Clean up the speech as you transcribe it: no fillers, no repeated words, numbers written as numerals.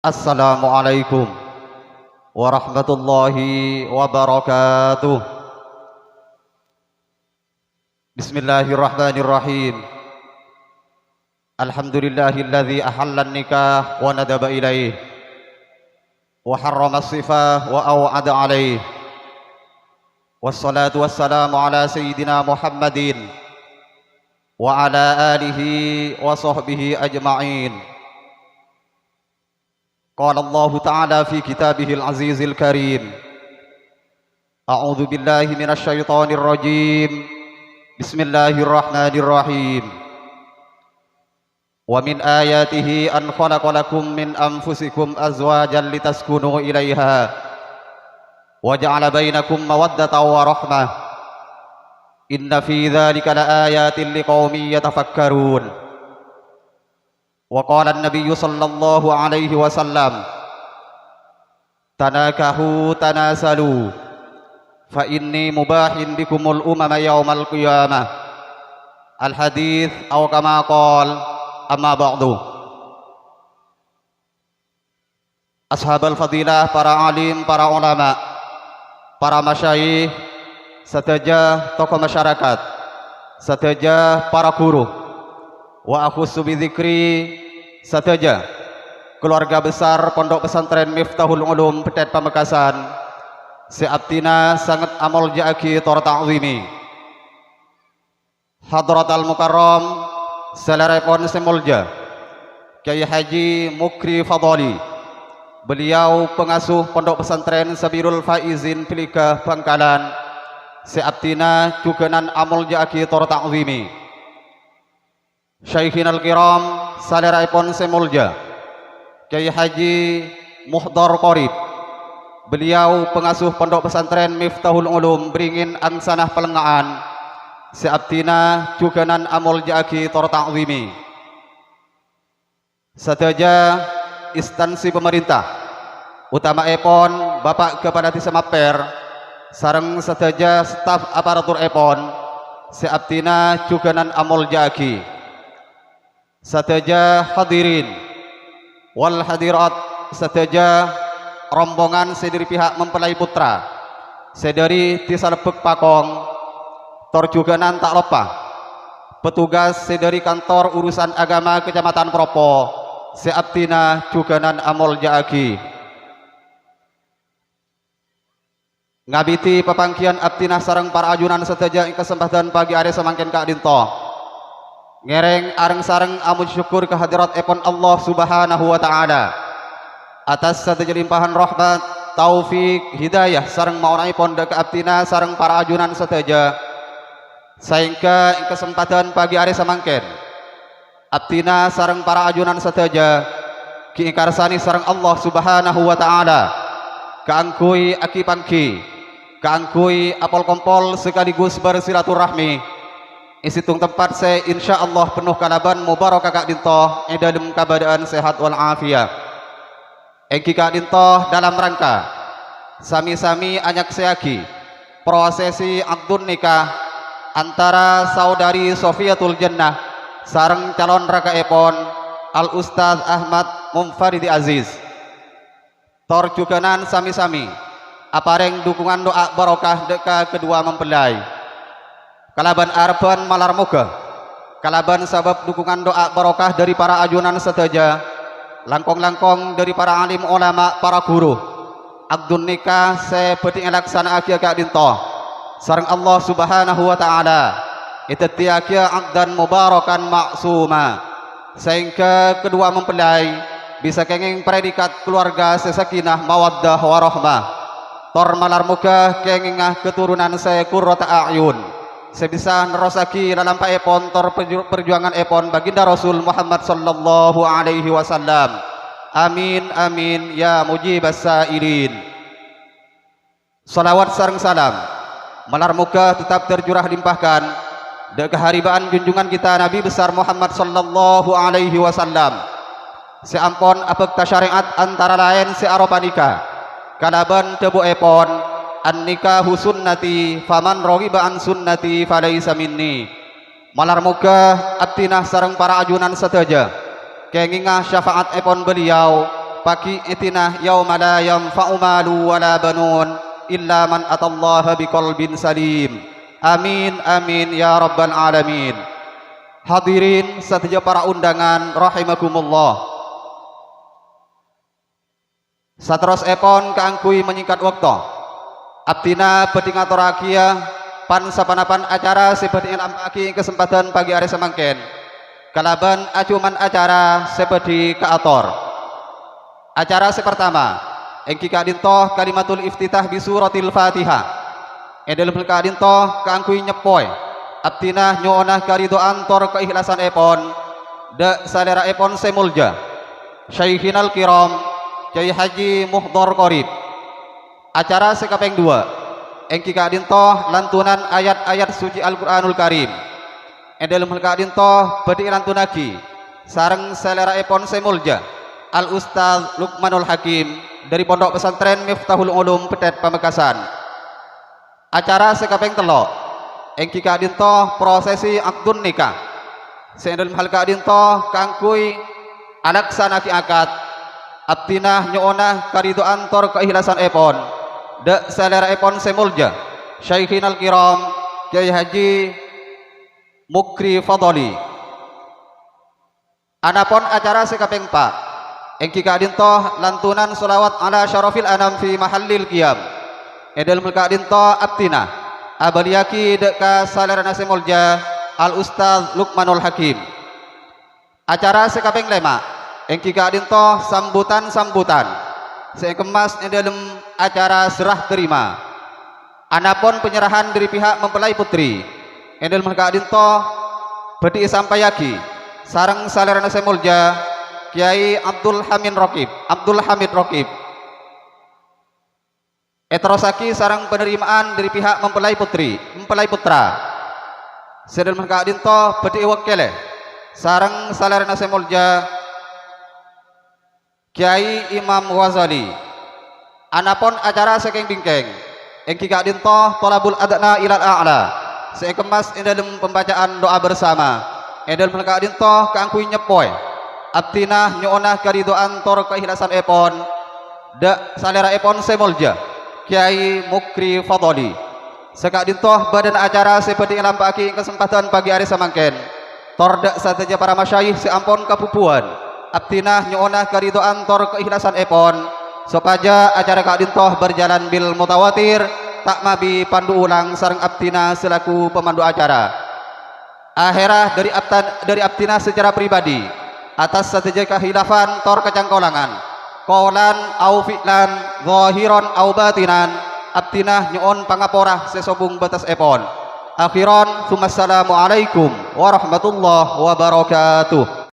Assalamualaikum warahmatullahi wabarakatuh. Bismillahirrahmanirrahim. Alhamdulillahilladzi ahalla an-nikah wa nadaba ilaih wa harrama as-sifah wa aw'ada alaih. Wassalatu wassalamu ala sayyidina Muhammadin wa ala alihi wa sahbihi ajma'in. قال الله تعالى في كتابه العزيز الكريم أعوذ بالله من الشيطان الرجيم بسم الله الرحمن الرحيم ومن آياته أن خلق لكم من أنفسكم أزواجا لتسكنوا إليها وجعل بينكم مودة ورحمة إن في ذلك لآيات لقوم يتفكرون. وقال النبي صلى الله عليه وسلم تناكحوا تناسلوا فإني مباح بكم الأمم يوم القيامة. الحديث أو كما قال أما بعد. أصحاب الفضيلة, para alim, para ulama, para masyayikh, seteja tokoh masyarakat, seteja para guru, wa akhussu bidzikri, seteja keluarga besar Pondok Pesantren Miftahul Ulum Petet Pamekasan, seabtina sangat amol jaaki tor ta'zimi. Hadratal Mukarram selerepon semulja Kyai Haji Mukri Fadali, beliau pengasuh Pondok Pesantren Sabirul Faizin Pilika Bangkalan, seabtina cukenan amol jaaki tor ta'zimi. Syaikhina al-kiram saleraipon semulja Kyai Haji Muhdar Qorib, beliau pengasuh Pondok Pesantren Miftahul Ulum Beringin Angsanah Pelengaan, seabtina cukenan amol jaaki tor ta'zimi. Seteja instansi pemerintah utama epon Bapak Kepala Desa Maper sareng seteja staf aparatur epon, seabtina cukenan amol jaaki. Seteja hadirin wal hadirat, seteja rombongan sediri pihak mempelai putra sedari Tisalebek Pakong, torjuganan tak lupa petugas sedari kantor urusan agama Kecamatan Propo, seabtina juganan amol jaaki. Ngabiti pepangkian abtina sareng para ajunan seteja ing kesempatan pagi hari semangkin Kak Dinto ngereng areng sareng amun syukur kehadirat epon Allah Subhanahu wa ta'ala atas seteja limpahan rahmat, taufik, hidayah sareng maunahipun deke abtina sareng para ajunan seteja sehingga ing kesempatan pagi hari samangken abtina sareng para ajunan seteja kiikarsani sareng Allah Subhanahu wa ta'ala kaangkui aki pangki, kaangkui apol kompol sekaligus bersilaturahmi. Isitung tempat saya insyaallah penuh kalaban mubarakah Kak Dinto edalem kabadaan sehat wal afiat. Engki Kak Dinto dalam rangka sami-sami anyak seaki prosesi akdun nikah antara saudari Sofiatul Jannah sareng calon raka epon Al Ustaz Ahmad Mumfaridi Aziz. Tor juganan sami-sami apareng dukungan doa barokah deka kedua mempelai. Kalaban arban malar moga, kalaban sabab dukungan doa barokah dari para ajunan seteja, langkong-langkong dari para alim ulama, para guru. Akdun nikah seperti laksana akia Kak Dinto sareng Allah Subhanahu wa ta'ala itetiakia akdan mubarakan maksuma, sehingga kedua mempelai bisa kenging predikat keluarga sesakinah mawaddah warahmah. Tor malar moga kengingah keturunan saya qurrata a'yun sebisa nerosaki dalam epon tor perjuangan epon baginda Rasul Muhammad sallallahu alaihi wasallam. Amin amin ya mujibas sailin. Salawat sareng salam malar muga tetap terjurah limpahkan de keharibaan junjungan kita Nabi besar Muhammad sallallahu alaihi wasallam. Seampon apek ta syariat antara lain searopanika kalaban tebu epon an-nikahu sunnati faman raghiba an sunnati falaysa minni. Malar muga abtinah sareng para ajunan seteja kengingah syafaat epon beliau pagi itinah yauma la yanfa'u malu wala banun illa man atallaha biqalbin salim. Amin amin ya rabbal alamin. Hadirin sateja para undangan rahimakumullah. Sateros epon kaangkui menyingkat waktu. Abdina bedi ngaturakia pan sapanapan acara sebedi lampaki kesempatan pagi hari semangken. Kalaban acuman acara sebedi kaator. Acara sepertama engki kadintoh kalimatul iftitah bi suratil Fatihah. Dalam kadintoh kaangkui nyepoy. Abdina nyoonah karidoan tor keikhlasan epon de salera epon semulja. Syaikhinal kiram Kyai Haji Muhdhar Qorib. Acara sekapeng 2 engki kadintoh lantunan ayat-ayat suci Al-Qur'anul Karim. Dalam kadintoh bedi lantunaki sareng selera epon semulja Al Ustaz Luqmanul Hakim dari Pondok Pesantren Miftahul Ulum Petet Pamekasan. Acara sekapeng 3 engki kadintoh prosesi akdun nikah. Dalam hal kadintoh kangkui alaksanaki akad abdinah nyoonah karidoan tor keikhlasan epon de selera epon semulja Syaikhinal kiram Kyai Haji Mukri Fadoli. Anapun acara sekapeng 4 engki kadintoh lantunan sholawat ala syarafil anam fi mahallil qiyam. Dalam kadintoh abdinah abaliyaki de ka salera semulja Al Ustaz Luqmanul Hakim. Acara sekapeng 5 engki kadintoh sambutan-sambutan sekemas dalam acara serah terima. Anapun penyerahan dari pihak mempelai putri. Dalam kadintoh bedi sampayaki sareng salerana semulja Kiai Abdul Hamid Raqib. Eterosaki sareng penerimaan dari pihak mempelai putra. Dalam kadintoh bedi wakile sareng salerana semulja Kiai Imam Ghazali. Anapun acara saking bingkeng engki kadintoh tolabul adna ilal a'la sekemas dalam pembacaan doa bersama. Dalam kadintoh kaangkui nyepoy abdinah nyoonah karidoan tor keikhlasan epon de salera epon semulja Kiai Mukri Fadoli. Sekadintoh badan acara seperti lampaki kesempatan pagi hari semangken tor de sateja para masyayikh seampun kapupuan abdinah nyoonah karidoan tor keikhlasan epon sopaja acara kadintoh berjalan bil mutawatir tak mabi pandu ulang sareng abdinah selaku pemandu acara. Akhirah dari abdinah secara pribadi atas sateja kahilafan tor kecangkolangan qolan au fi'lan zahiran au batinan abdinah nyoon pangaporah sesobung batas epon. Akhiran, assalamualaikum warahmatullahi wabarakatuh.